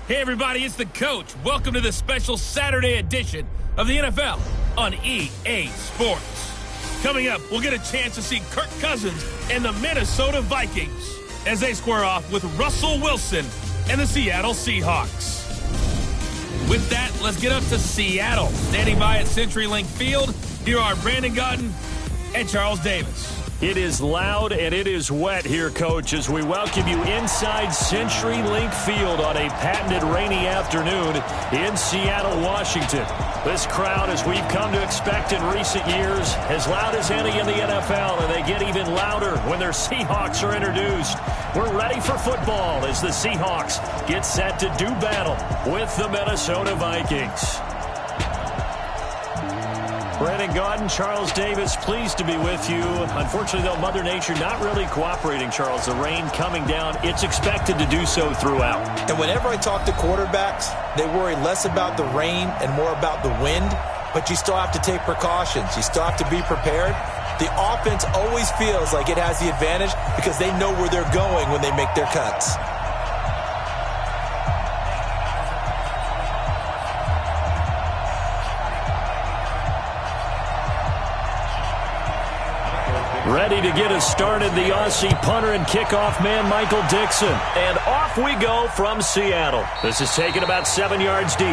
Hey everybody, it's the coach. Welcome to the special Saturday edition of the NFL on EA Sports. Coming up, we'll get a chance to see Kirk Cousins and the Minnesota Vikings as they square off with Russell Wilson and the Seattle Seahawks. With that, let's get up to Seattle. Standing by at CenturyLink Field, here are Brandon Gaudin and Charles Davis. It is loud and it is wet here, Coach, as we welcome you inside CenturyLink Field on a patented rainy afternoon in Seattle, Washington. This crowd, as we've come to expect in recent years, as loud as any in the NFL, and they get even louder when their Seahawks are introduced. We're ready for football as the Seahawks get set to do battle with the Minnesota Vikings. Brandon Gaudin, Charles Davis, pleased to be with you. Unfortunately, though, Mother Nature not really cooperating, Charles. The rain coming down, it's expected to do so throughout. And whenever I talk to quarterbacks, they worry less about the rain and more about the wind. But you still have to take precautions. You still have to be prepared. The offense always feels like it has the advantage because they know where they're going when they make their cuts. Ready to get us started, the Aussie punter and kickoff man, Michael Dixon. And off we go from Seattle. This is taken about 7 yards deep.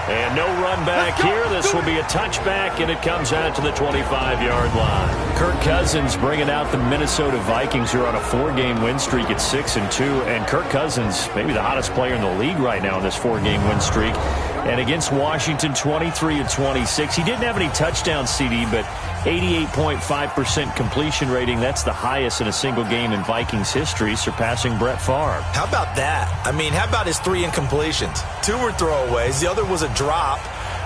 And no run back here. This will be a touchback, and it comes out to the 25-yard line. Kirk Cousins bringing out the Minnesota Vikings, who are on a 4-game win streak at 6-2. And Kirk Cousins, maybe the hottest player in the league right now in this 4-game win streak. And against Washington, 23-26. He didn't have any touchdowns, CD, but 88.5% completion rating. That's the highest in a single game in Vikings history, surpassing Brett Favre. How about that? I mean, how about his 3 incompletions? 2 were throwaways. The other was a drop.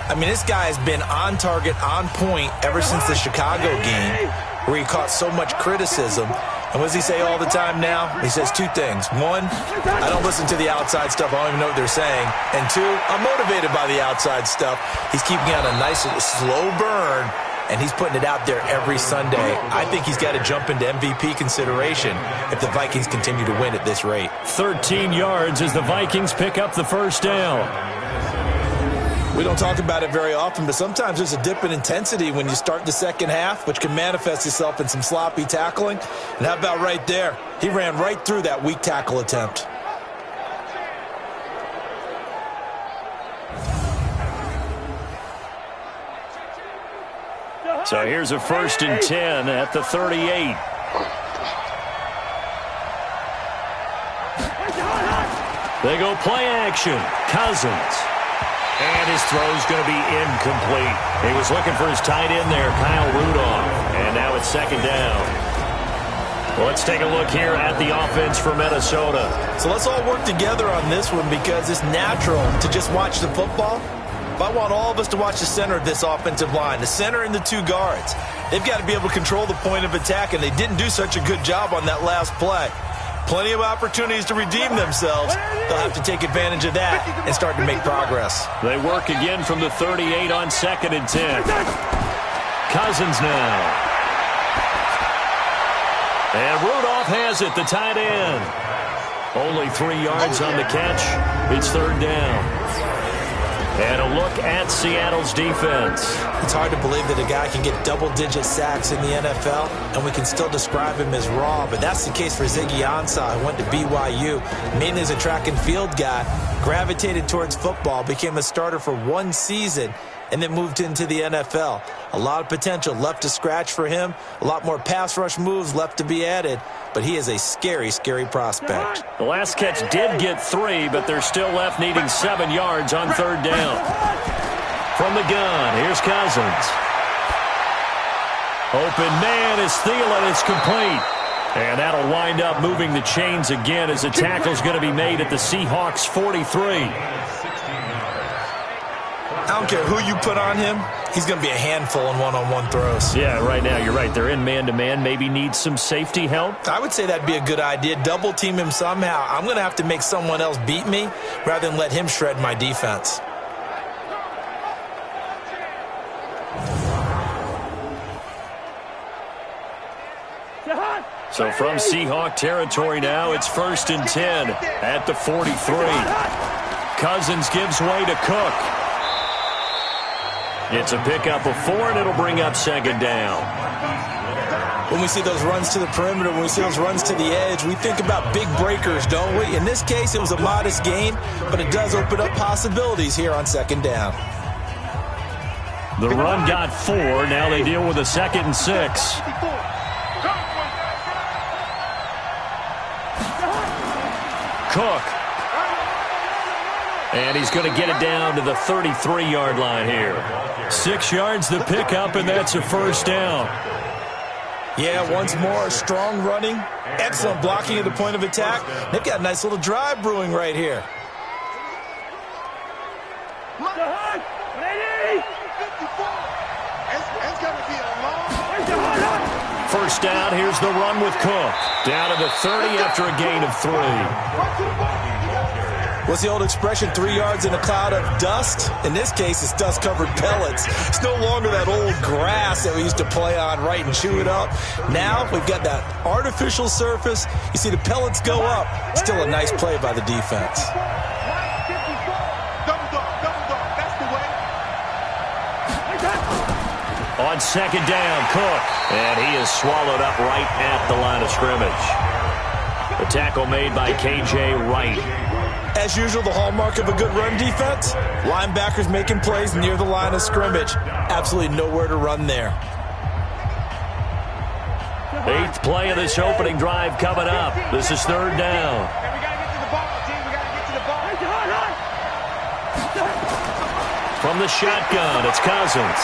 I mean, this guy has been on target, on point ever since the Chicago game where he caught so much criticism. And what does he say all the time now? He says 2 things. 1, I don't listen to the outside stuff. I don't even know what they're saying. And 2, I'm motivated by the outside stuff. He's keeping on a nice, slow burn, and he's putting it out there every Sunday. I think he's got to jump into MVP consideration if the Vikings continue to win at this rate. 13 yards as the Vikings pick up the first down. We don't talk about it very often, but sometimes there's a dip in intensity when you start the second half, which can manifest itself in some sloppy tackling. And how about right there? He ran right through that weak tackle attempt. So here's a 1st and 10 at the 38. They go play action. Cousins. And his throw's going to be incomplete. He was looking for his tight end there, Kyle Rudolph. And now it's 2nd down. Well, let's take a look here at the offense for Minnesota. So let's all work together on this one because it's natural to just watch the football. But I want all of us to watch the center of this offensive line, the center and the 2 guards. They've got to be able to control the point of attack, and they didn't do such a good job on that last play. Plenty of opportunities to redeem themselves. They'll have to take advantage of that and start to make progress. They work again from the 38 on 2nd and 10. Cousins now. And Rudolph has it, the tight end. Only 3 yards on the catch. It's 3rd down. And a look at Seattle's defense. It's hard to believe that a guy can get double-digit sacks in the NFL, and we can still describe him as raw, but that's the case for Ziggy Ansah, who went to BYU, mainly as a track and field guy, gravitated towards football, became a starter for 1 season, and then moved into the NFL. A lot of potential left to scratch for him, a lot more pass rush moves left to be added, but he is a scary, scary prospect. The last catch did get 3, but they're still left needing 7 yards on 3rd down. From the gun, here's Cousins. Open man is Thielen. It's complete. And that'll wind up moving the chains again as the tackle's going to be made at the Seahawks 43. I don't care who you put on him, he's going to be a handful in one-on-one throws. Yeah, right now you're right. They're in man-to-man. Maybe need some safety help. I would say that'd be a good idea. Double team him somehow. I'm going to have to make someone else beat me rather than let him shred my defense. So from Seahawk territory now, it's 1st and 10 at the 43. Cousins gives way to Cook. It's a pickup of 4, and it'll bring up second down. When we see those runs to the perimeter, when we see those runs to the edge, we think about big breakers, don't we? In this case, it was a modest gain, but it does open up possibilities here on second down. The run got 4. Now they deal with a 2nd and 6. Cook. And he's going to get it down to the 33-yard line here. 6 yards the pickup, and that's a first down. Yeah, once more, strong running, excellent blocking at the point of attack. They've got a nice little drive brewing right here. First down, here's the run with Cook. Down to the 30 after a gain of 3. What's the old expression, 3 yards in a cloud of dust? In this case, it's dust-covered pellets. It's no longer that old grass that we used to play on, right, and chew it up. Now we've got that artificial surface. You see the pellets go up. Still a nice play by the defense. On second down, Cook. And he is swallowed up right at the line of scrimmage. The tackle made by K.J. Wright. As usual, the hallmark of a good run defense, linebackers making plays near the line of scrimmage. Absolutely nowhere to run there. 8th play of this opening drive coming up. This is third down. From the shotgun, it's Cousins.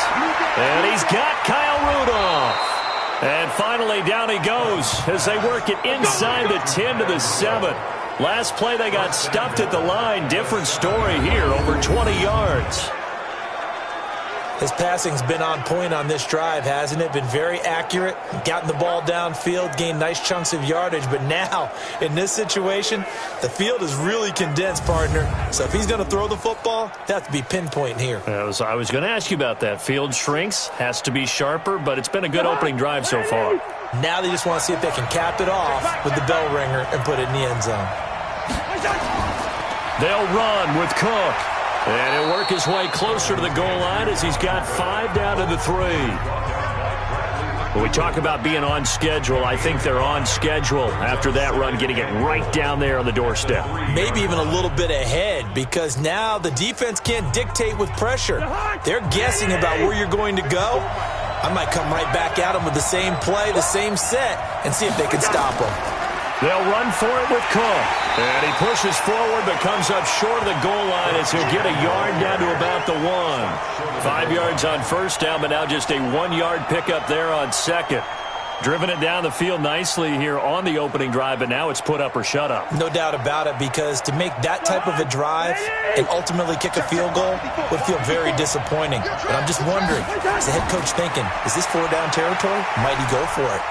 And he's got Kyle Rudolph. And finally, down he goes as they work it inside the 10 to the 7. Last play, they got stuffed at the line. Different story here, over 20 yards. His passing's been on point on this drive, hasn't it? Been very accurate, gotten the ball downfield, gained nice chunks of yardage. But now, in this situation, the field is really condensed, partner. So if he's going to throw the football, they have to be pinpoint here. I was going to ask you about that. Field shrinks, has to be sharper, but it's been a good opening drive so far. Now they just want to see if they can cap it off with the bell ringer and put it in the end zone. They'll run with Cook. And he'll work his way closer to the goal line as he's got 5 down to the 3. When we talk about being on schedule, I think they're on schedule after that run, getting it right down there on the doorstep. Maybe even a little bit ahead, because now the defense can't dictate with pressure. They're guessing about where you're going to go. I might come right back at them with the same play, the same set, and see if they can stop them. They'll run for it with Cook. And he pushes forward but comes up short of the goal line as he'll get a yard down to about the 1. 5 yards on first down, but now just a 1-yard pickup there on second. Driven it down the field nicely here on the opening drive, but now it's put up or shut up. No doubt about it, because to make that type of a drive and ultimately kick a field goal would feel very disappointing. But I'm just wondering, is the head coach thinking, is this 4-down territory? Might he go for it?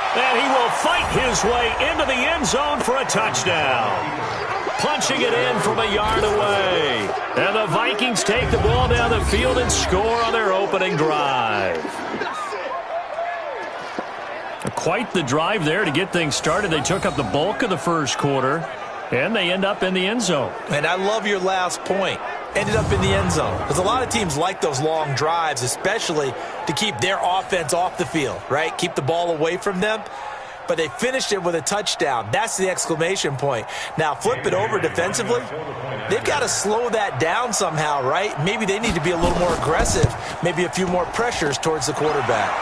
And he will fight his way into the end zone for a touchdown. Punching it in from a yard away. And the Vikings take the ball down the field and score on their opening drive. Quite the drive there to get things started. They took up the bulk of the first quarter, and they end up in the end zone. And I love your last point. Ended up in the end zone. Because a lot of teams like those long drives, especially to keep their offense off the field, right? Keep the ball away from them. But they finished it with a touchdown. That's the exclamation point. Now, flip it over defensively. They've got to slow that down somehow, right? Maybe they need to be a little more aggressive. Maybe a few more pressures towards the quarterback.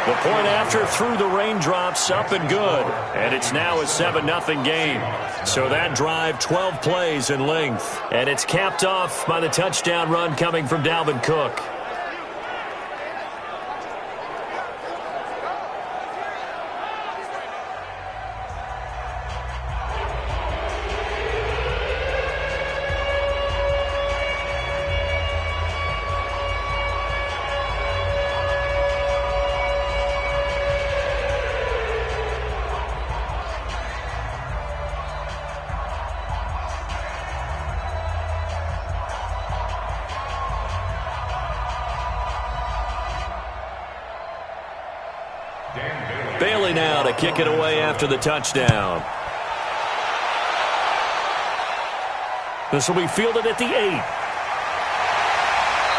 The point after through the raindrops, up and good. And it's now a 7-0 game. So that drive, 12 plays in length. And it's capped off by the touchdown run coming from Dalvin Cook. Bailey now to kick it away after the touchdown. This will be fielded at the 8.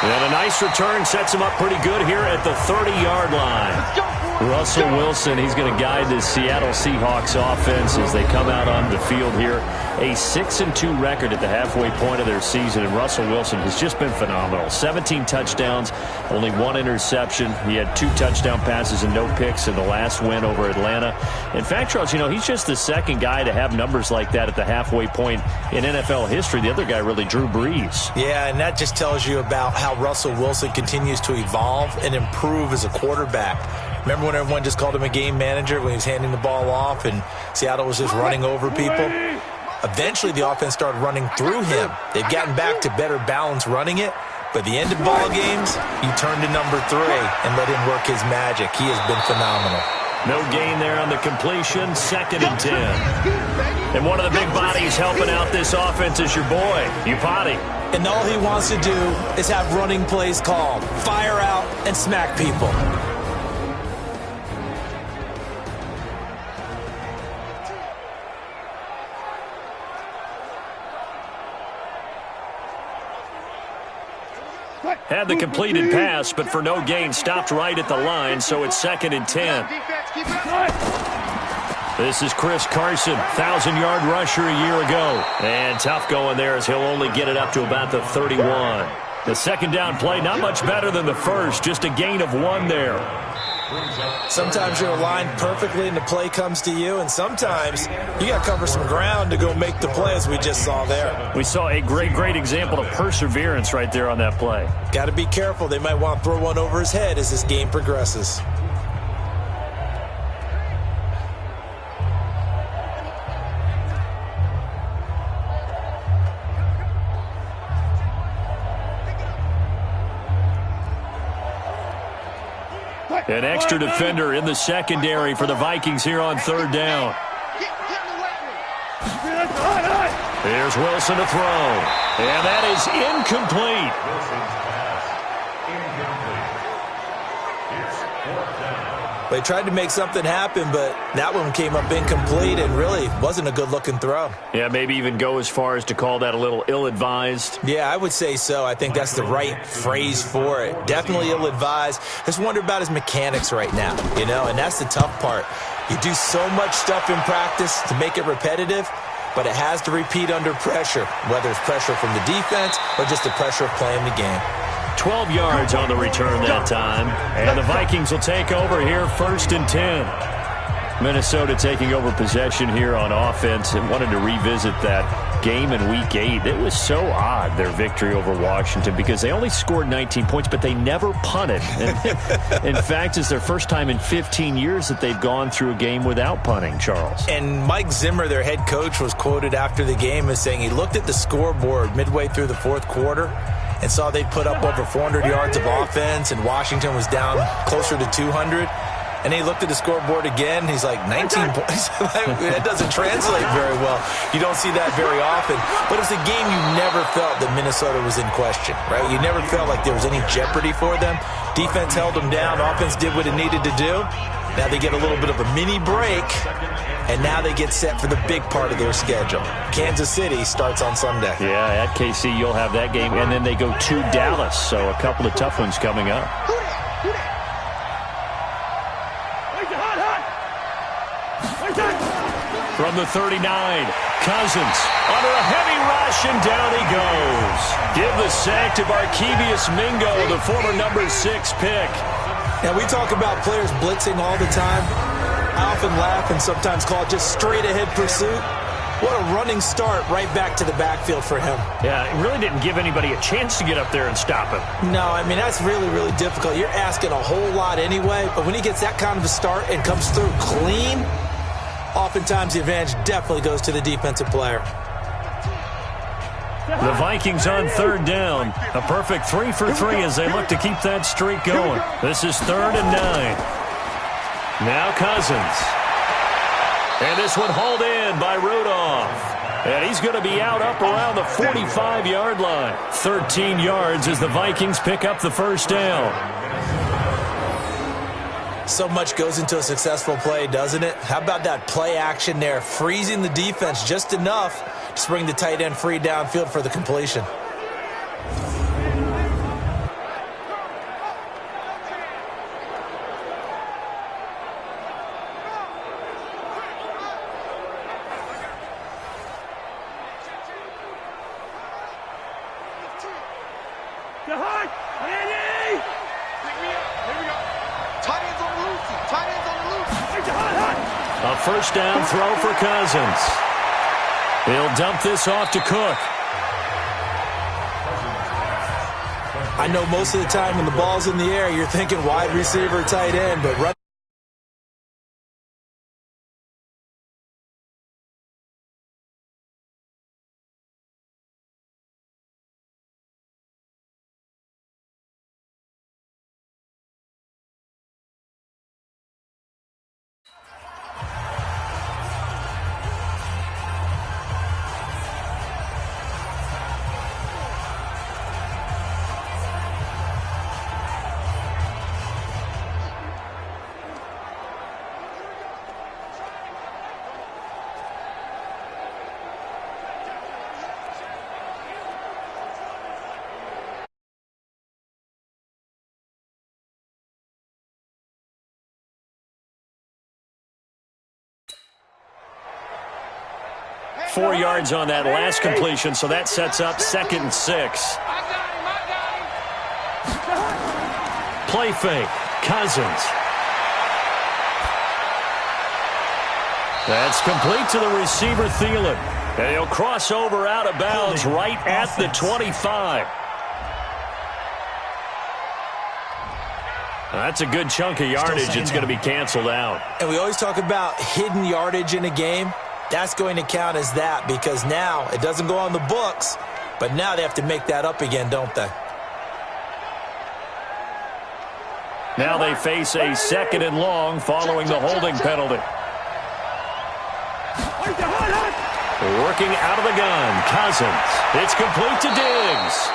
And a nice return sets him up pretty good here at the 30-yard line. Russell Wilson, he's going to guide the Seattle Seahawks offense as they come out on the field here. A 6-2 record at the halfway point of their season, and Russell Wilson has just been phenomenal. 17 touchdowns, only 1 interception. He had 2 touchdown passes and no picks in the last win over Atlanta. In fact, Charles, he's just the second guy to have numbers like that at the halfway point in NFL history. The other guy really Drew Brees. Yeah, and that just tells you about how Russell Wilson continues to evolve and improve as a quarterback. Remember when everyone just called him a game manager when he was handing the ball off and Seattle was just running over people? Eventually, the offense started running through him. They've gotten back to better balance running it, but the end of ball games, you turn to number 3 and let him work his magic. He has been phenomenal. No gain there on the completion, 2nd and 10. And one of the big bodies helping out this offense is your boy, Upati. And all he wants to do is have running plays called, fire out, and smack people. Had the completed pass, but for no gain, stopped right at the line, so it's 2nd and 10. This is Chris Carson, 1,000-yard rusher a year ago. And tough going there as he'll only get it up to about the 31. The second down play, not much better than the first, just a gain of 1 there. Sometimes you're aligned perfectly and the play comes to you, and sometimes you got to cover some ground to go make the play, as we just saw there. We saw a great example of perseverance right there on that play. Got to be careful. They might want to throw one over his head as this game progresses. An extra defender in the secondary for the Vikings here on 3rd down. Here's Wilson to throw. And that is incomplete. They tried to make something happen, but that one came up incomplete and really wasn't a good-looking throw. Yeah, maybe even go as far as to call that a little ill-advised. Yeah, I would say so. I think that's the right phrase for it. Definitely ill-advised. Just wonder about his mechanics right now, and that's the tough part. You do so much stuff in practice to make it repetitive, but it has to repeat under pressure, whether it's pressure from the defense or just the pressure of playing the game. 12 yards on the return that time. And the Vikings will take over here, 1st and 10. Minnesota taking over possession here on offense and wanted to revisit that game in Week 8. It was so odd, their victory over Washington, because they only scored 19 points, but they never punted. And in fact, it's their first time in 15 years that they've gone through a game without punting, Charles. And Mike Zimmer, their head coach, was quoted after the game as saying he looked at the scoreboard midway through the 4th quarter and saw they'd put up over 400 yards of offense, and Washington was down closer to 200. And he looked at the scoreboard again. He's like, 19 points? That doesn't translate very well. You don't see that very often. But it's a game you never felt that Minnesota was in question, right? You never felt like there was any jeopardy for them. Defense held them down. Offense did what it needed to do. Now they get a little bit of a mini break, and now they get set for the big part of their schedule. Kansas City starts on Sunday. Yeah, at KC you'll have that game, and then they go to Dallas, so a couple of tough ones coming up. From the 39, Cousins under a heavy rush, and down he goes. Give the sack to Barkevious Mingo, the former number 6 pick. Now, we talk about players blitzing all the time. I often laugh and sometimes call it just straight-ahead pursuit. What a running start right back to the backfield for him. Yeah, it really didn't give anybody a chance to get up there and stop him. No, I mean, that's really, really difficult. You're asking a whole lot anyway, but when he gets that kind of a start and comes through clean, oftentimes the advantage definitely goes to the defensive player. The Vikings on 3rd down. A perfect 3 for 3 as they look to keep that streak going. This is 3rd and 9. Now Cousins. And this one hauled in by Rudolph. And he's going to be out up around the 45-yard line. 13 yards as the Vikings pick up the 1st down. So much goes into a successful play, doesn't it? How about that play action there, freezing the defense just enough Just bring the tight end free downfield for the completion. A first down throw for Cousins. He'll dump this off to Cook. I know most of the time when the ball's in the air, you're thinking wide receiver, tight end, but right. .4 yards on that last completion, so that sets up 2nd and 6. Play fake. Cousins. That's complete to the receiver, Thielen. And he'll cross over out of bounds right at the 25. That's a good chunk of yardage. It's going to be canceled out. And we always talk about hidden yardage in a game. That's going to count as that because now it doesn't go on the books, but now they have to make that up again, don't they? Now they face a 2nd and long following the holding penalty. Working out of the gun, Cousins. It's complete to Diggs.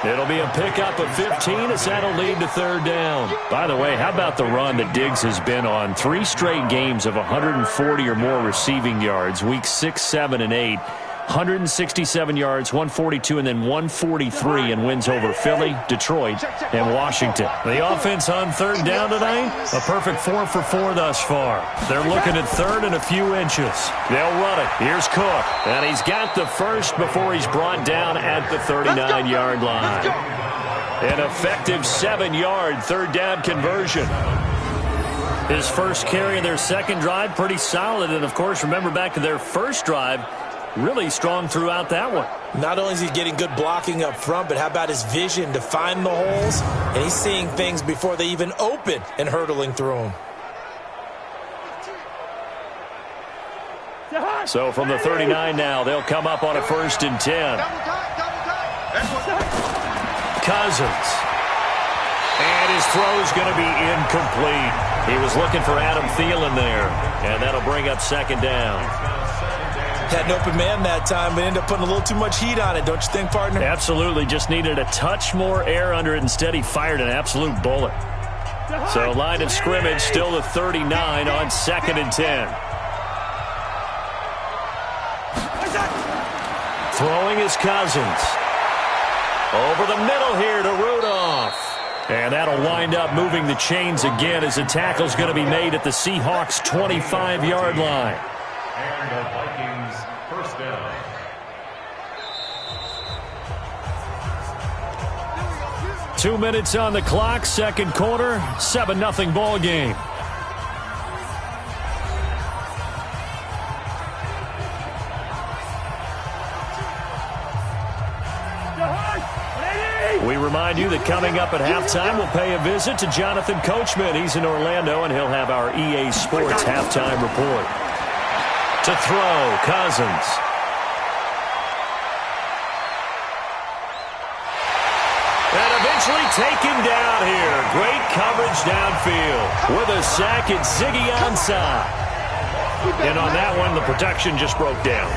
It'll be a pickup of 15 as that'll lead to 3rd down. By the way, how about the run that Diggs has been on? 3 straight games of 140 or more receiving yards. Weeks 6, 7, and 8. 167 yards, 142, and then 143 in wins over Philly, Detroit, and Washington. The offense on 3rd down tonight, a perfect 4 for 4 thus far. They're looking at 3rd and a few inches. They'll run it. Here's Cook, and he's got the first before he's brought down at the 39-yard line. An effective 7-yard 3rd down conversion. His first carry of their 2nd drive, pretty solid. And, of course, remember back to their first drive, really strong throughout that one. Not only is he getting good blocking up front, but how about his vision to find the holes? And he's seeing things before they even open and hurdling through them. So from the 39 now, they'll come up on a 1st and 10. Cousins. And his throw's going to be incomplete. He was looking for Adam Thielen there. And that'll bring up 2nd down. Had an open man that time, but ended up putting a little too much heat on it, don't you think, partner? Absolutely. Just needed a touch more air under it. Instead, he fired an absolute bullet. So line of scrimmage still the 39 on 2nd and 10. Throwing is Cousins. Over the middle here to Rudolph. And that'll wind up moving the chains again as the tackle's going to be made at the Seahawks' 25-yard line. And the Vikings first down. Two minutes on the clock, 2nd quarter, 7-0 ball game. We remind you that coming up at halftime, we'll pay a visit to Jonathan Coachman. He's in Orlando, and he'll have our EA Sports halftime report. To throw, Cousins. And eventually taken down here. Great coverage downfield. With a sack, it's Ziggy Ansah. And on that one, the protection just broke down.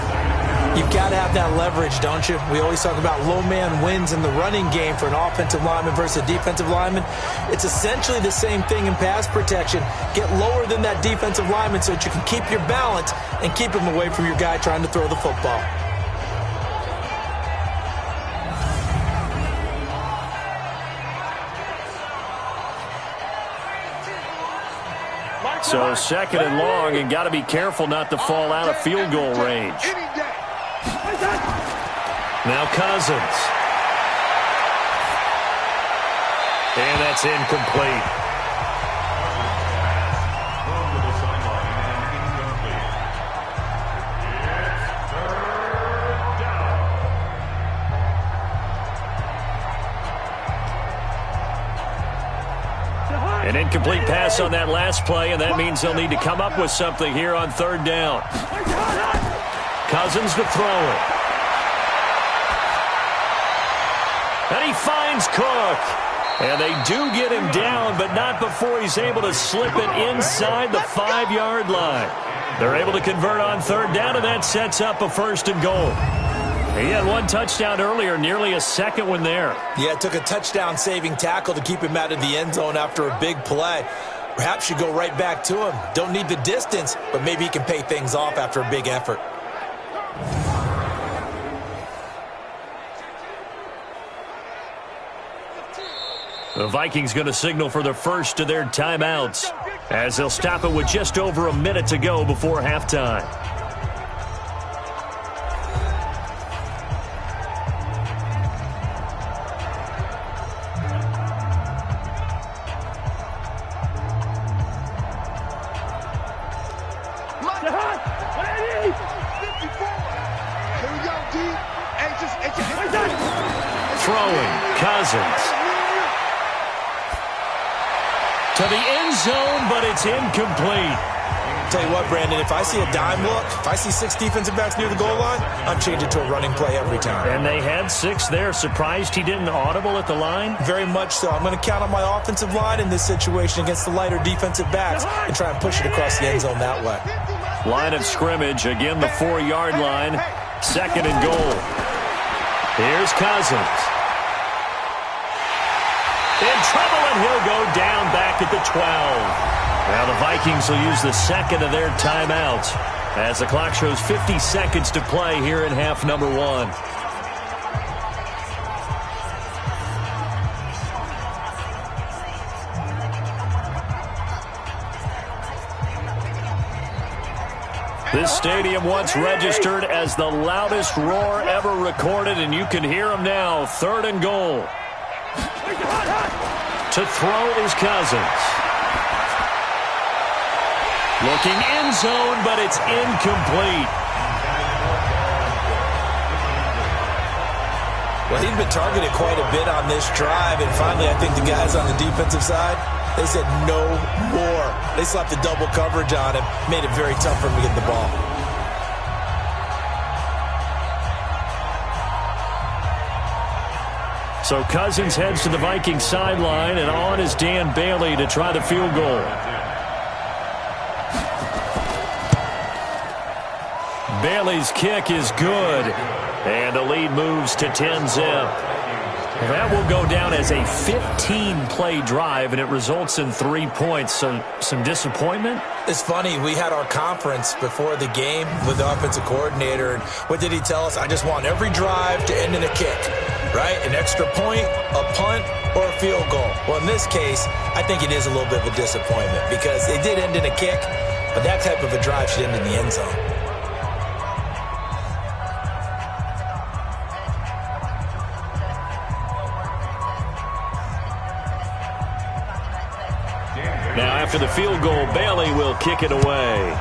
You've got to have that leverage, don't you? We always talk about low man wins in the running game for an offensive lineman versus a defensive lineman. It's essentially the same thing in pass protection. Get lower than that defensive lineman so that you can keep your balance and keep him away from your guy trying to throw the football. So second and long, and got to be careful not to fall out of field goal range. Now Cousins. And that's incomplete. An incomplete pass on that last play, and that means they'll need to come up with something here on third down. Cousins to throw it. And he finds Cook. And they do get him down, but not before he's able to slip it inside the 5-yard line. They're able to convert on third down, and that sets up a first and goal. He had one touchdown earlier, nearly a second one there. Yeah, it took a touchdown-saving tackle to keep him out of the end zone after a big play. Perhaps you go right back to him. Don't need the distance, but maybe he can pay things off after a big effort. The Vikings going to signal for the first of their timeouts as they'll stop it with just over a minute to go before halftime. Throwing, Cousins. To the end zone, but it's incomplete. Tell you what, Brandon, if I see a dime look, if I see 6 defensive backs near the goal line, I'm changing to a running play every time. And they had 6 there. Surprised he didn't audible at the line? Very much so. I'm going to count on my offensive line in this situation against the lighter defensive backs and try and push it across the end zone that way. Line of scrimmage, again the 4-yard line. Second and goal. Here's Cousins. In trouble, and he'll go down back at the 12. Now the Vikings will use the second of their timeouts as the clock shows 50 seconds to play here in half number 1. This stadium once registered as the loudest roar ever recorded, and you can hear them now. Third and goal. To throw is Cousins. Looking end zone, but it's incomplete. Well, he'd been targeted quite a bit on this drive, and finally I think the guys on the defensive side, they said no more. They slapped the double coverage on him, made it very tough for him to get the ball. So Cousins heads to the Vikings sideline, and on is Dan Bailey to try the field goal. Bailey's kick is good, and the lead moves to 10-zip. That will go down as a 15-play drive, and it results in 3 points. So some disappointment? It's funny. We had our conference before the game with the offensive coordinator, and what did he tell us? I just want every drive to end in a kick, right? An extra point, a punt, or a field goal. Well, in this case, I think it is a little bit of a disappointment because it did end in a kick, but that type of a drive should end in the end zone. Now, after the field goal, Bailey will kick it away.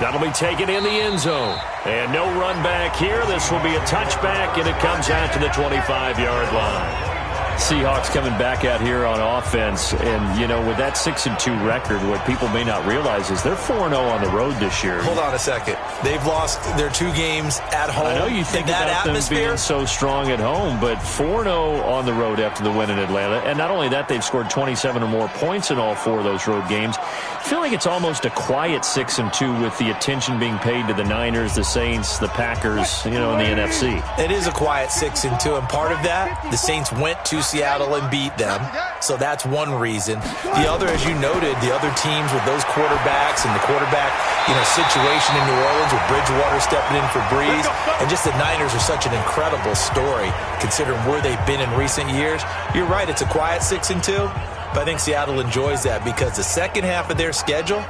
That'll be taken in the end zone. And no run back here. This will be a touchback, and it comes out to the 25-yard line. Seahawks coming back out here on offense, and, you know, with that 6-2 record, what people may not realize is they're 4-0 on the road this year. Hold on a second. They've lost their 2 games at home. I know you think about them being so strong at home, but 4-0 on the road after the win in Atlanta. And not only that, they've scored 27 or more points in all 4 of those road games. I feel like it's almost a quiet 6-2 with the attention being paid to the Niners, the Saints, the Packers, you know, in the NFC. It is a quiet 6-2, and part of that, the Saints went to Seattle and beat them, so that's one reason. The other, as you noted, the other teams with those quarterbacks and the quarterback, you know, situation in New Orleans with Bridgewater stepping in for Breeze, and just the Niners are such an incredible story considering where they've been in recent years. You're right, it's a quiet 6-2, but I think Seattle enjoys that because the second half of their schedule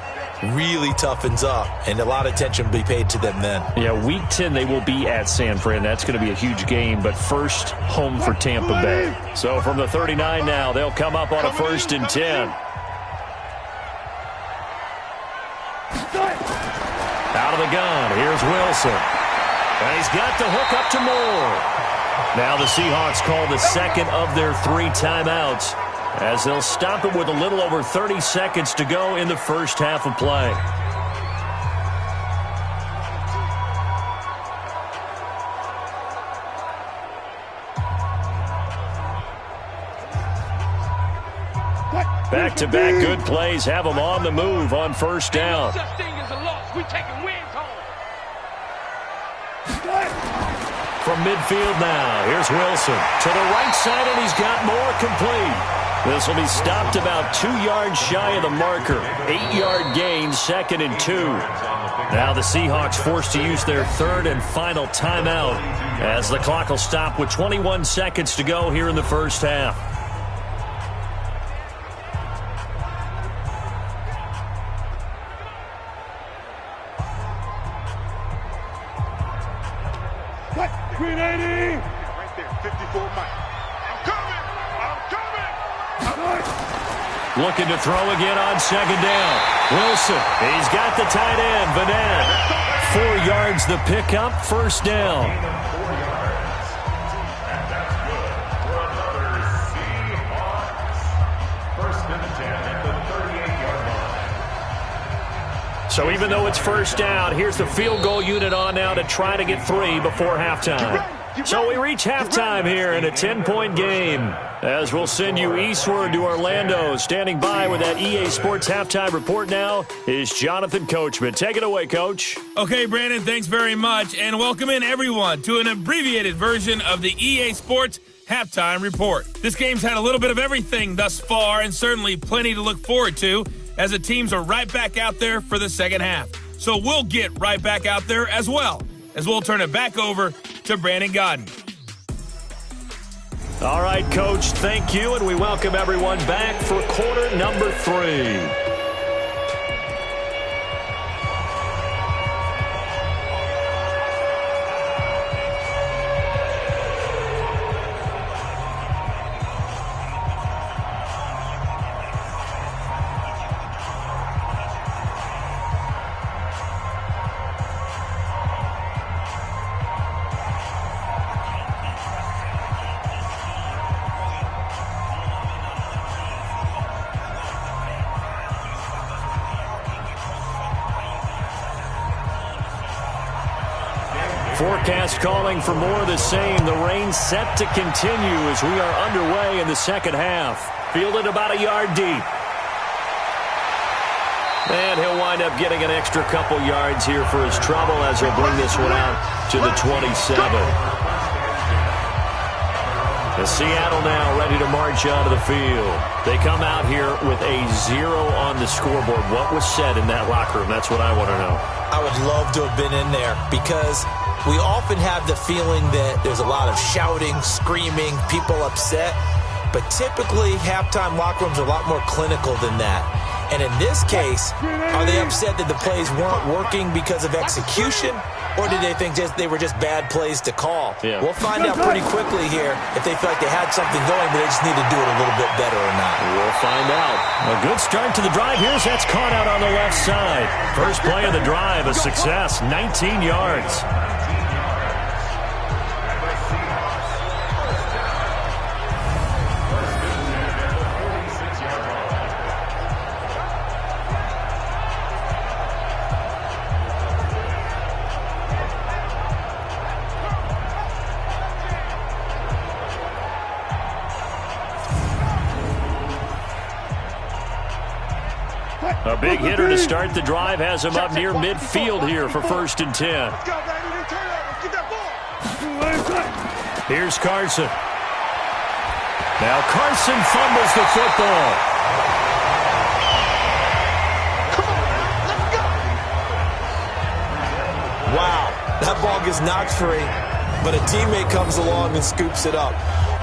really toughens up, and a lot of attention will be paid to them then. Yeah, Week 10 they will be at San Fran. That's going to be a huge game, but first home for Tampa Bay. So from the 39 now, they'll come up on a 1st and 10. Out of the gun, here's Wilson. And he's got the hook up to Moore. Now the Seahawks call the second of their 3 timeouts, as they'll stop it with a little over 30 seconds to go in the first half of play. Back-to-back good plays have them on the move on first down. From midfield now, here's Wilson to the right side, and he's got more complete. This will be stopped about 2 yards shy of the marker. 8-yard gain, 2nd and 2. Now the Seahawks forced to use their 3rd and final timeout, as the clock will stop with 21 seconds to go here in the first half. Green 80! Right there, 54 Mike. I'm coming! Looking to throw again on 2nd down. Wilson, he's got the tight end, Vanette. 4 yards the pickup, 1st down. And that's good for another Seahawks. 1st and 10 at the 38-yard line. So even though it's 1st down, here's the field goal unit on now to try to get 3 before halftime. So we reach halftime here in a 10-point game, as we'll send you eastward to Orlando. Standing by with that EA Sports halftime report now is Jonathan Coachman. Take it away, Coach. Okay, Brandon, thanks very much, and welcome in everyone to an abbreviated version of the EA Sports halftime report. This game's had a little bit of everything thus far, and certainly plenty to look forward to, as the teams are right back out there for the second half. So we'll get right back out there as well, as we'll turn it back over to Brandon Godden. All right, Coach, thank you, and we welcome everyone back for quarter number 3. Forecast calling for more of the same. The rain set to continue as we are underway in the second half. Fielded about a yard deep. And he'll wind up getting an extra couple yards here for his trouble as he'll bring this one out to the 27. The Seattle now ready to march onto the field. They come out here with a 0 on the scoreboard. What was said in that locker room? That's what I want to know. I would love to have been in there, because we often have the feeling that there's a lot of shouting, screaming, people upset. But typically, halftime locker rooms are a lot more clinical than that. And in this case, are they upset that the plays weren't working because of execution? Or did they think they were just bad plays to call? Yeah. We'll find out pretty quickly here if they feel like they had something going, but they just need to do it a little bit better or not. We'll find out. A good start to the drive. Here's that's caught out on the left side. First play of the drive, a success, 19 yards. A big hitter to start the drive has him up near midfield here for 1st and 10. Let's go, baby. Turn it over. Get that ball. Here's Carson. Now Carson fumbles the football. Wow, that ball gets knocked free, but a teammate comes along and scoops it up.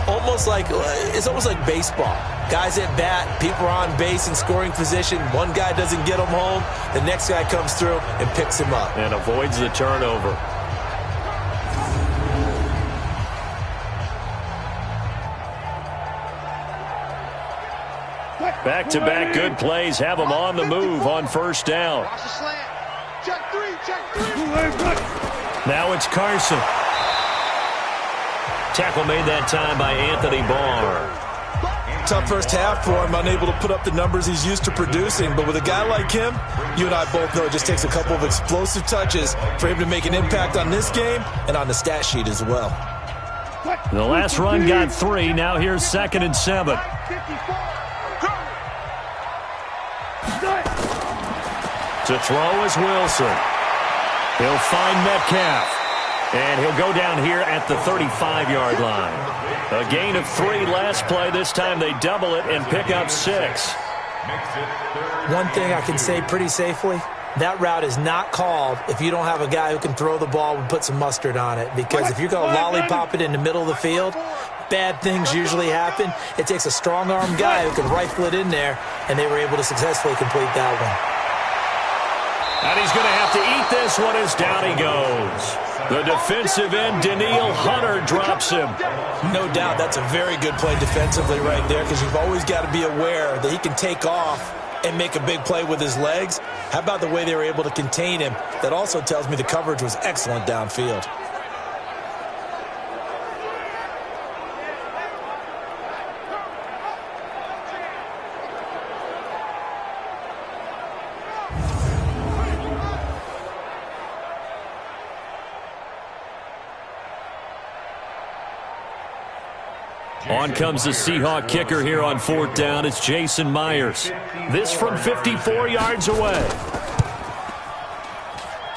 It's almost like baseball. Guys at bat, people are on base in scoring position. One guy doesn't get him home. The next guy comes through and picks him up. And avoids the turnover. Back-to-back good plays have him on the move on 1st down. Watch the slant. Check three. Now it's Carson. Tackle made that time by Anthony Barr. Tough first half for him, unable to put up the numbers he's used to producing. But with a guy like him, you and I both know it just takes a couple of explosive touches for him to make an impact on this game and on the stat sheet as well. The last run got 3. Now here's 2nd and 7. To throw is Wilson. He'll find Metcalf. And he'll go down here at the 35-yard line. A gain of 3 last play. This time they double it and pick up 6. One thing I can say pretty safely, that route is not called if you don't have a guy who can throw the ball and put some mustard on it. Because if you're going to lollipop it in the middle of the field, bad things usually happen. It takes a strong-arm guy who can rifle it in there, and they were able to successfully complete that one. And he's going to have to eat this one as down he goes. The defensive end, Danielle Hunter, drops him. No doubt that's a very good play defensively right there, because you've always got to be aware that he can take off and make a big play with his legs. How about the way they were able to contain him? That also tells me the coverage was excellent downfield. On comes the Seahawk kicker here on 4th down. It's Jason Myers. This from 54 yards away.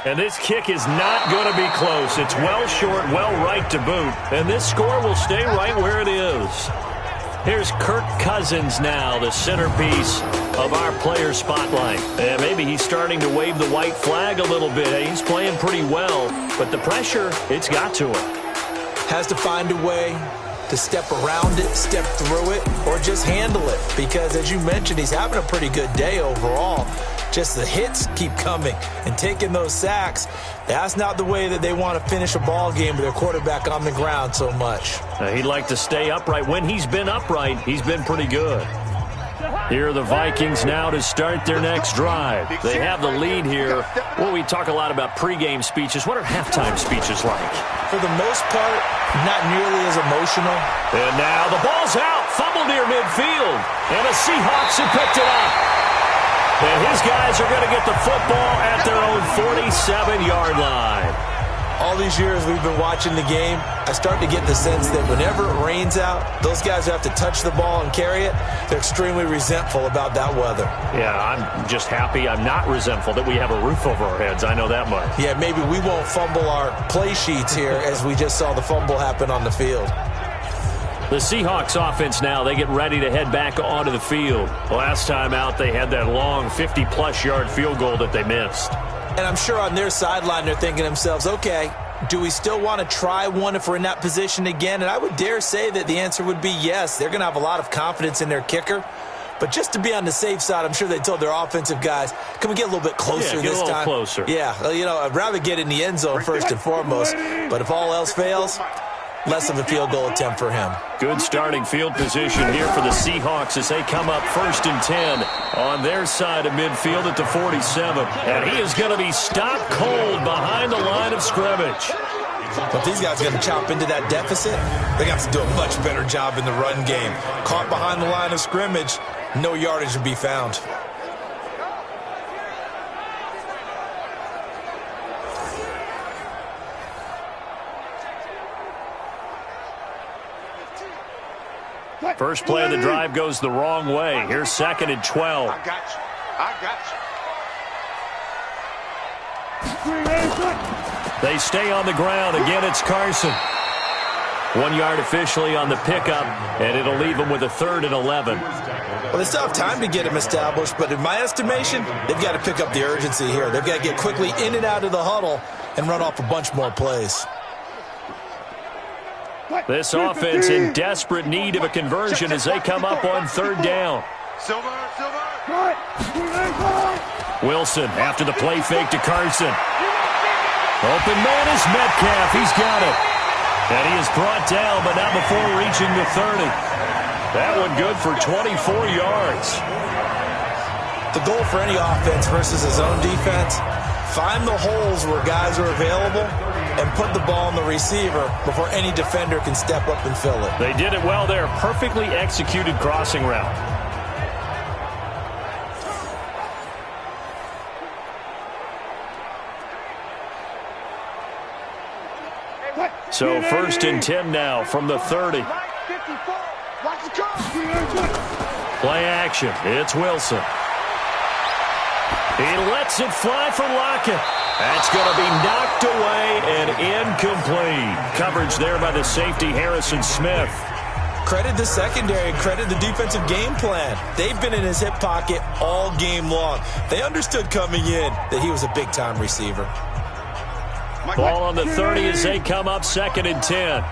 And this kick is not going to be close. It's well short, well right to boot. And this score will stay right where it is. Here's Kirk Cousins now, the centerpiece of our player spotlight. And maybe he's starting to wave the white flag a little bit. He's playing pretty well, but the pressure, it's got to him. Has to find a way to step around it, step through it, or just handle it. Because, as you mentioned, he's having a pretty good day overall. Just the hits keep coming and taking those sacks. That's not the way that they want to finish a ball game with their quarterback on the ground so much. He'd like to stay upright. When he's been upright, he's been pretty good. Here are the Vikings now to start their next drive. They have the lead here. Well, we talk a lot about pregame speeches. What are halftime speeches like? For the most part, not nearly as emotional. And now the ball's out. Fumble near midfield. And the Seahawks have picked it up. And his guys are going to get the football at their own 47-yard line. All these years we've been watching the game, I start to get the sense that whenever it rains out, those guys who have to touch the ball and carry it, they're extremely resentful about that weather. Yeah, I'm just happy I'm not resentful that we have a roof over our heads. I know that much. Yeah, maybe we won't fumble our play sheets here as we just saw the fumble happen on the field. The Seahawks offense now, they get ready to head back onto the field. Last time out, they had that long 50-plus yard field goal that they missed. And I'm sure on their sideline they're thinking to themselves, okay, do we still want to try one if we're in that position again? And I would dare say that the answer would be yes. They're going to have a lot of confidence in their kicker. But just to be on the safe side, I'm sure they told their offensive guys, can we get a little bit closer this time? Yeah, get a little closer. Yeah, you know, I'd rather get in the end zone first and foremost. But if all else fails, less of a field goal attempt for him. Good starting field position here for the Seahawks as they come up 1st and 10 on their side of midfield at the 47. And he is going to be stopped cold behind the line of scrimmage. But these guys are going to chop into that deficit. They're going to have to do a much better job in the run game. Caught behind the line of scrimmage, no yardage to be found. First play of the drive goes the wrong way. Here's 2nd and 12. I got you. I got you. They stay on the ground. Again, it's Carson. 1 yard officially on the pickup, and it'll leave them with a 3rd and 11. Well, they still have time to get him established, but in my estimation, they've got to pick up the urgency here. They've got to get quickly in and out of the huddle and run off a bunch more plays. This offense in desperate need of a conversion as they come up on 3rd down. Silver. Wilson after the play fake to Carson. Open man is Metcalf. He's got it. And he is brought down, but not before reaching the 30. That one good for 24 yards. The goal for any offense versus his own defense, find the holes where guys are available and put the ball on the receiver before any defender can step up and fill it. They did it well there. Perfectly executed crossing route. So 1st and 10 now from the 30. Play action. It's Wilson. He lets it fly for Lockett. That's going to be knocked away and incomplete. Coverage there by the safety, Harrison Smith. Credit the secondary, credit the defensive game plan. They've been in his hip pocket all game long. They understood coming in that he was a big-time receiver. Ball on the 30 as they come up 2nd and 10.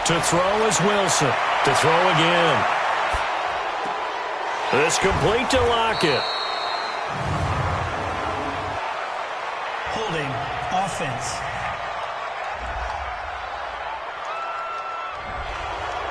To throw is Wilson. To throw again. This complete to Lockett. Holding offense.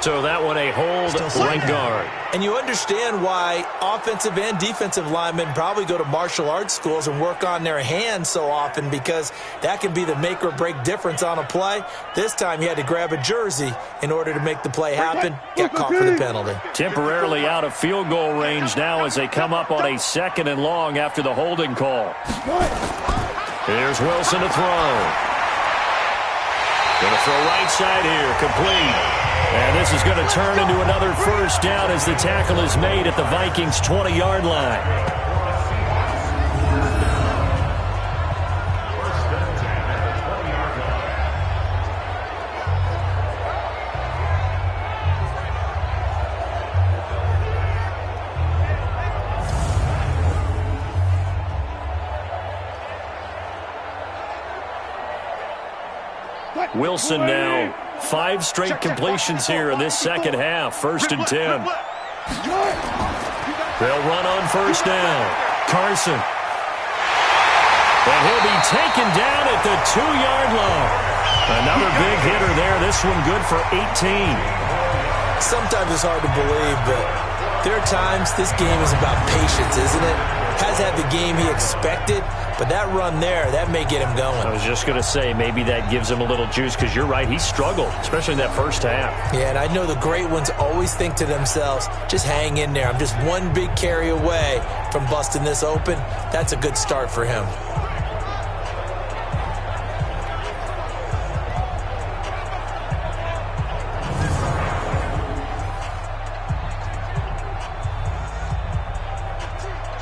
So that one a hold, right guard. And you understand why offensive and defensive linemen probably go to martial arts schools and work on their hands so often, because that can be the make or break difference on a play. This time he had to grab a jersey in order to make the play happen. Got caught for the penalty. Temporarily out of field goal range now as they come up on a 2nd and long after the holding call. Here's Wilson to throw. Going to throw right side here, complete. And this is going to turn into another 1st down as the tackle is made at the Vikings' 20-yard line. Wilson now 5 straight completions here in this second half. 1st and 10. They'll run on 1st down. Carson. And he'll be taken down at the 2-yard line. Another big hitter there. This one good for 18. Sometimes it's hard to believe, but there are times this game is about patience, isn't it? Has had the game he expected, but that run there, that may get him going. I was just going to say, maybe that gives him a little juice, because you're right, he struggled, especially in that 1st half. Yeah, and I know the great ones always think to themselves, just hang in there. I'm just one big carry away from busting this open. That's a good start for him.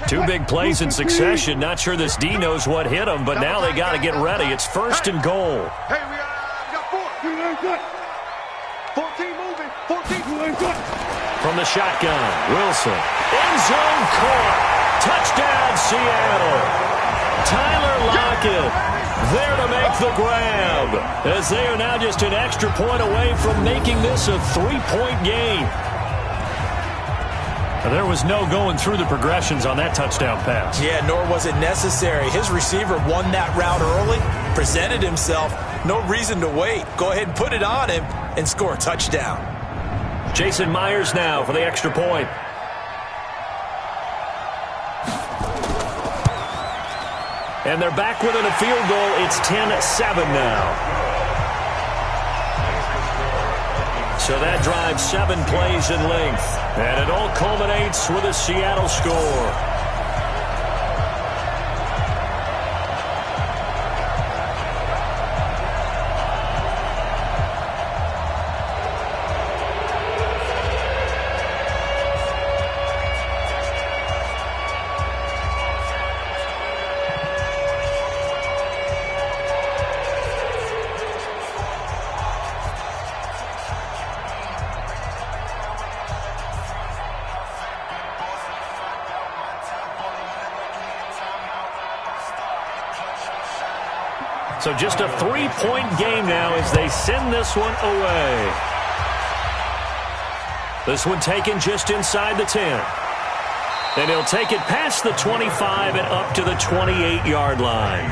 Two big plays in succession. Not sure this D knows what hit him, but now they got to get ready. It's 1st and goal. Hey, we got 4. 14 moving. 14. From the shotgun, Wilson. End zone caught. Touchdown, Seattle. Tyler Lockett there to make the grab, as they are now just an extra point away from making this a 3-point game. There was no going through the progressions on that touchdown pass. Yeah, nor was it necessary. His receiver won that route early, presented himself. No reason to wait. Go ahead and put it on him and score a touchdown. Jason Myers now for the extra point. And they're back within a field goal. It's 10-7 now. So that drives 7 plays in length. And it all culminates with a Seattle score. So just a 3-point game now as they send this one away. This one taken just inside the 10. And he'll take it past the 25 and up to the 28-yard line.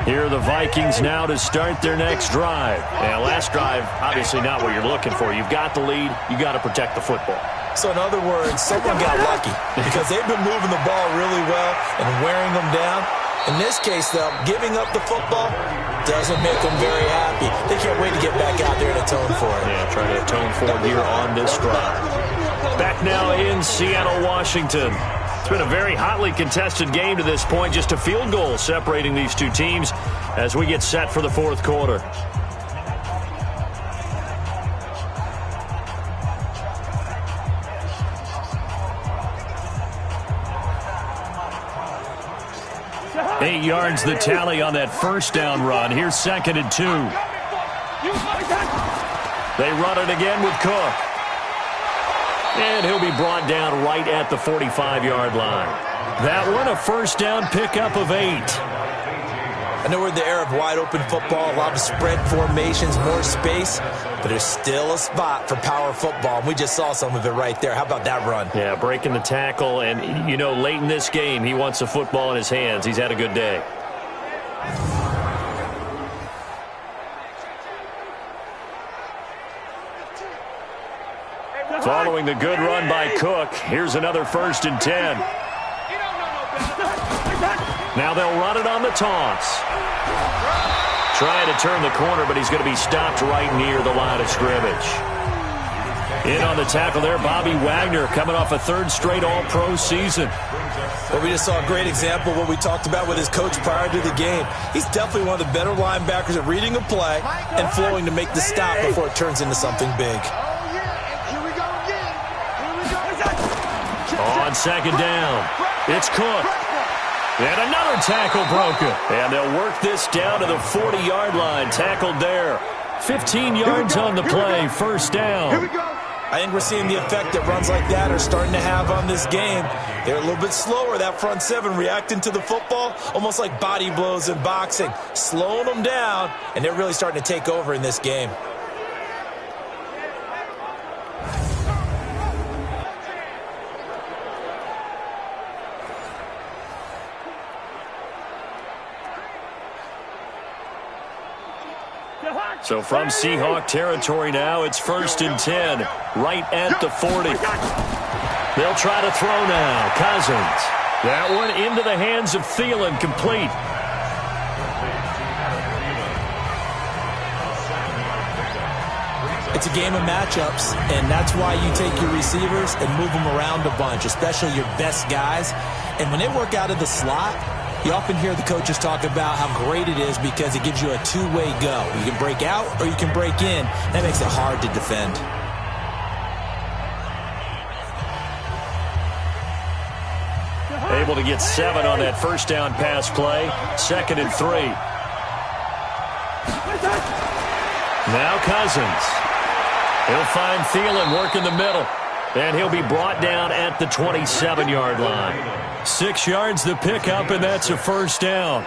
Here are the Vikings now to start their next drive. And last drive, obviously not what you're looking for. You've got the lead. You've got to protect the football. So in other words, someone got lucky because they've been moving the ball really well and wearing them down. In this case, though, giving up the football doesn't make them very happy. They can't wait to get back out there and atone for it. Yeah, trying to atone for it here on this drive. Back now in Seattle, Washington. It's been a very hotly contested game to this point. Just a field goal separating these two teams as we get set for the fourth quarter. Eight yards the tally on that first down run. Here's 2nd and 2. They run it again with Cook. And he'll be brought down right at the 45-yard line. That one, a first down pickup of 8. I know we're in the era of wide-open football, a lot of spread formations, more space, but there's still a spot for power football, and we just saw some of it right there. How about that run? Yeah, breaking the tackle, and, you know, late in this game, he wants the football in his hands. He's had a good day. Following the good run by Cook, here's another 1st and 10. Now they'll run it on the toss. Trying to turn the corner, but he's going to be stopped right near the line of scrimmage. In on the tackle there, Bobby Wagner, coming off a 3rd straight All-Pro season. Well, we just saw a great example of what we talked about with his coach prior to the game. He's definitely one of the better linebackers at reading a play and flowing to make the stop before it turns into something big. On 2nd down, it's Cook. And another tackle broken. And they'll work this down to the 40-yard line. Tackled there. 15 yards on the play. First down. I think we're seeing the effect that runs like that are starting to have on this game. They're a little bit slower, that front 7, reacting to the football, almost like body blows in boxing, slowing them down, and they're really starting to take over in this game. So from Seahawk territory now, it's 1st and 10, right at the 40. They'll try to throw now. Cousins. That one into the hands of Thielen, complete. It's a game of matchups, and that's why you take your receivers and move them around a bunch, especially your best guys. And when they work out of the slot, you often hear the coaches talk about how great it is because it gives you a two-way go. You can break out or you can break in. That makes it hard to defend. Able to get 7 on that first down pass play. 2nd and 3. Now Cousins. He'll find Thielen working the middle. And he'll be brought down at the 27-yard line. 6 yards the pickup, and that's a first down.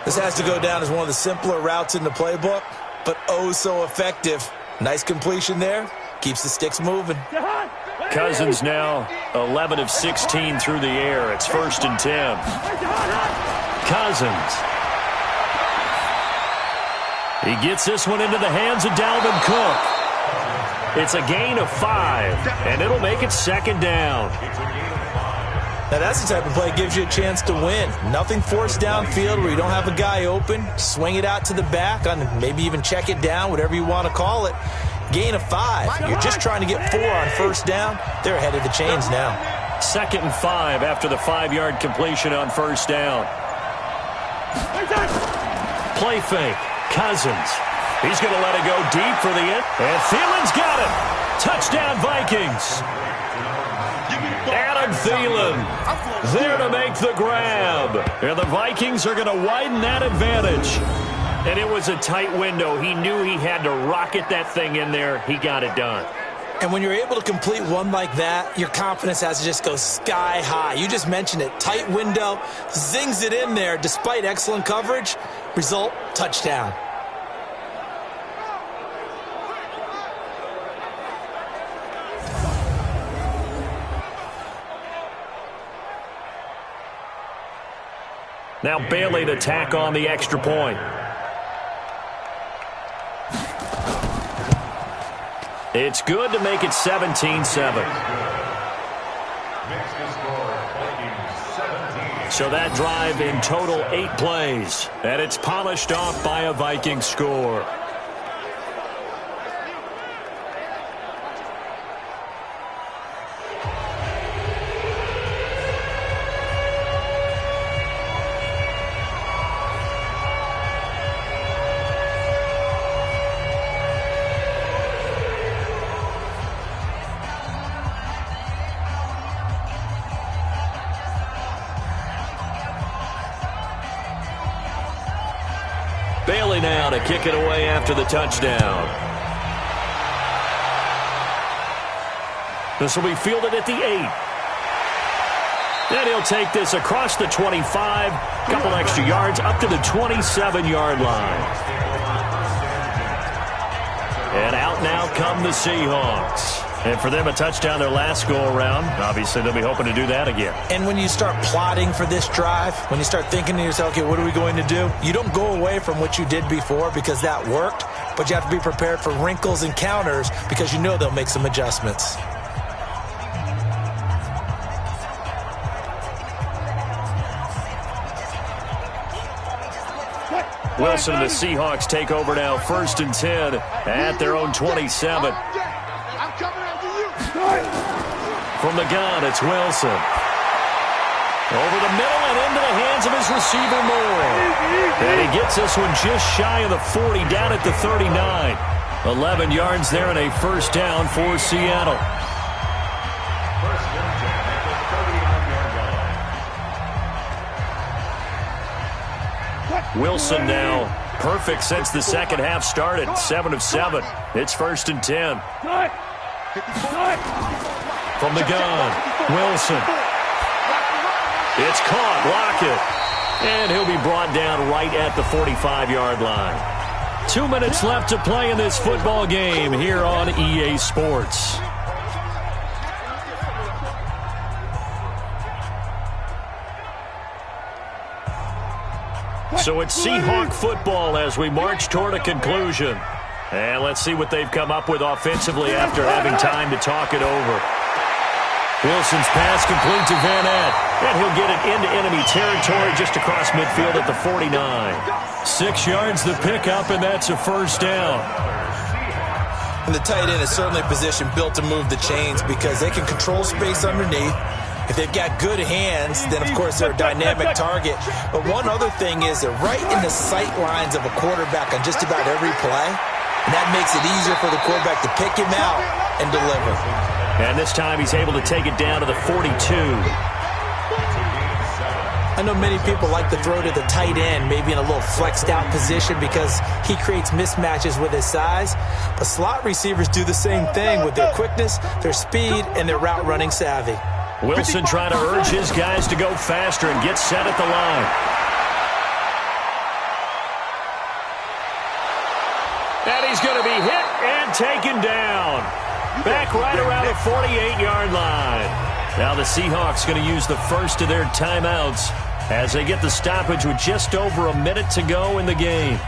This has to go down as one of the simpler routes in the playbook, but oh so effective. Nice completion there. Keeps the sticks moving. Cousins now 11 of 16 through the air. It's 1st and 10. Cousins. He gets this one into the hands of Dalvin Cook. It's a gain of 5, and it'll make it 2nd down. Now that's the type of play that gives you a chance to win. Nothing forced downfield where you don't have a guy open. Swing it out to the back, on maybe even check it down, whatever you want to call it. Gain of 5. You're just trying to get 4 on first down. They're ahead of the chains now. 2nd and 5 after the 5-yard completion on first down. Play fake. Cousins. He's going to let it go deep for the end. And Thielen's got it. Touchdown, Vikings. Adam Thielen there to make the grab. And the Vikings are going to widen that advantage. And it was a tight window. He knew he had to rocket that thing in there. He got it done. And when you're able to complete one like that, your confidence has to just go sky high. You just mentioned it. Tight window, zings it in there despite excellent coverage. Result, touchdown. Now Bailey to tack on the extra point. It's good to make it 17-7. So that drive in total 8 plays. And it's polished off by a Vikings score. Bailey now to kick it away after the touchdown. This will be fielded at the 8. Then he'll take this across the 25, couple extra yards up to the 27-yard line. And out now come the Seahawks. And for them, a touchdown their last go-around. Obviously, they'll be hoping to do that again. And when you start plotting for this drive, when you start thinking to yourself, okay, what are we going to do? You don't go away from what you did before because that worked, but you have to be prepared for wrinkles and counters because you know they'll make some adjustments. Wilson and the Seahawks take over now, 1st and 10 at their own 27. From the gun, it's Wilson. Over the middle and into the hands of his receiver, Moore. And he gets this one just shy of the 40, down at the 39. 11 yards there and a first down for Seattle. Wilson now perfect since the second half started. 7 of 7. It's 1st and 10. From the gun, Wilson. It's caught, Lockett. And he'll be brought down right at the 45-yard line. 2 minutes left to play in this football game here on EA Sports. So it's Seahawk football as we march toward a conclusion. And let's see what they've come up with offensively after having time to talk it over. Wilson's pass complete to Van Ness. And he'll get it into enemy territory just across midfield at the 49. 6 yards the pickup, and that's a first down. And the tight end is certainly a position built to move the chains because they can control space underneath. If they've got good hands, then, of course, they're a dynamic target. But one other thing is they're right in the sight lines of a quarterback on just about every play. And that makes it easier for the quarterback to pick him out and deliver. And this time he's able to take it down to the 42. I know many people like to throw to the tight end, maybe in a little flexed out position because he creates mismatches with his size. But slot receivers do the same thing with their quickness, their speed, and their route running savvy. Wilson trying to urge his guys to go faster and get set at the line. And he's going to be hit and taken down. Back right around the 48-yard line. Now the Seahawks going to use the first of their timeouts as they get the stoppage with just over a minute to go in the game.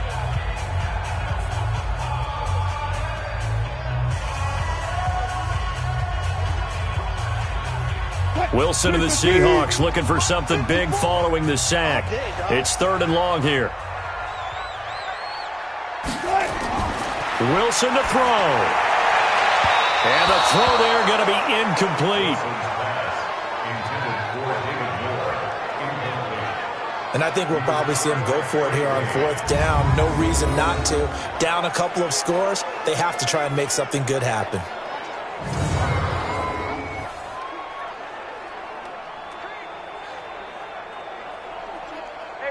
Wilson and the Seahawks looking for something big following the sack. It's 3rd and long here. Wilson to throw. And the throw there going to be incomplete. And I think we'll probably see him go for it here on 4th down. No reason not to. Down a couple of scores, they have to try and make something good happen.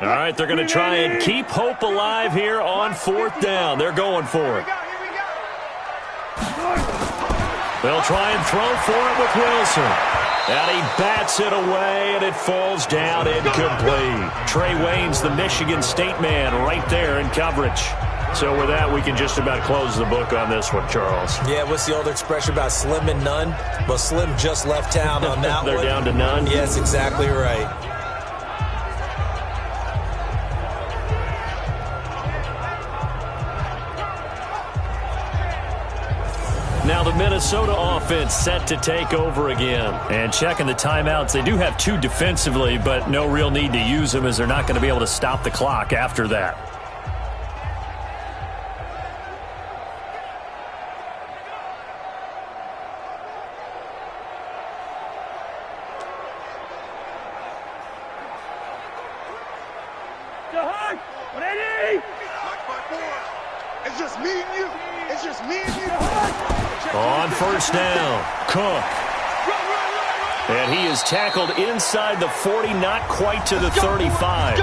All right, they're going to try and keep hope alive here on 4th down. They're going for it. They'll try and throw for it with Wilson. And he bats it away, and it falls down incomplete. Trey Wayne's the Michigan State man right there in coverage. So with that, we can just about close the book on this one, Charles. Yeah, what's the old expression about slim and none? Well, Slim just left town on that They're one. down to none? Yes, exactly right. Now the Minnesota offense set to take over again. And checking the timeouts, they do have 2 defensively, but no real need to use them as they're not going to be able to stop the clock after that. It's just me and you. It's just me and you. On 1st down, Cook. And he is tackled inside the 40, not quite to the 35.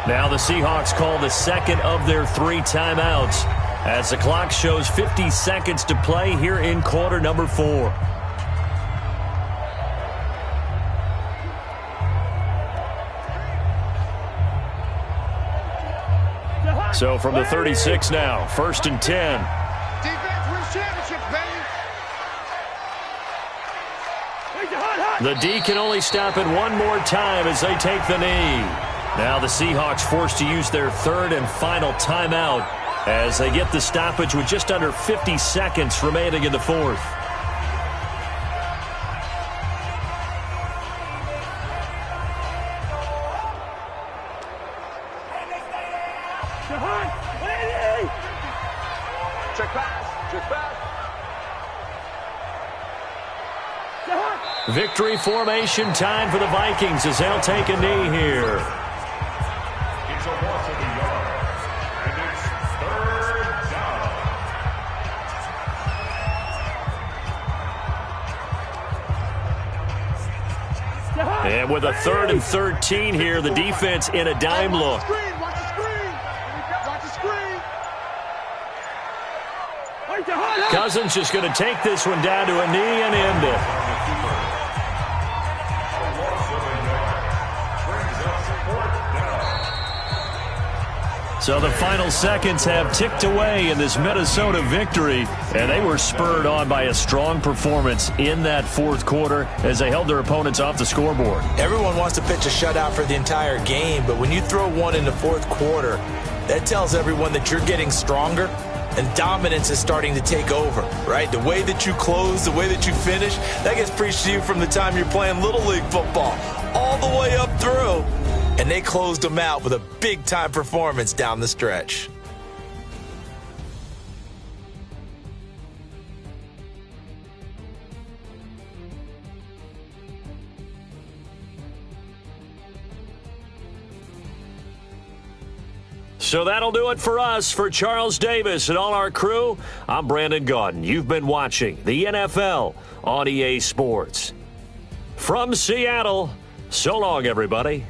Now the Seahawks call the second of their 3 timeouts as the clock shows 50 seconds to play here in quarter number 4. So from the 36 now, 1st and 10. Defense wins championships, baby. The D can only stop it one more time as they take the knee. Now the Seahawks forced to use their 3rd and final timeout as they get the stoppage with just under 50 seconds remaining in the 4th. Check pass. Check pass. Victory formation time for the Vikings as they'll take a knee here. It's a loss of the yard. And it's 3rd down. And with a 3rd and 13 here, the defense in a dime look. Watch the screen. Watch the screen. Cousins just going to take this one down to a knee and end it. So the final seconds have ticked away in this Minnesota victory, and they were spurred on by a strong performance in that 4th quarter as they held their opponents off the scoreboard. Everyone wants to pitch a shutout for the entire game, but when you throw one in the 4th quarter, that tells everyone that you're getting stronger and dominance is starting to take over, right? The way that you close, the way that you finish, that gets preached to you from the time you're playing Little League football all the way up through. And they closed them out with a big-time performance down the stretch. So that'll do it for us. For Charles Davis and all our crew, I'm Brandon Gaudin. You've been watching the NFL on EA Sports. From Seattle, so long, everybody.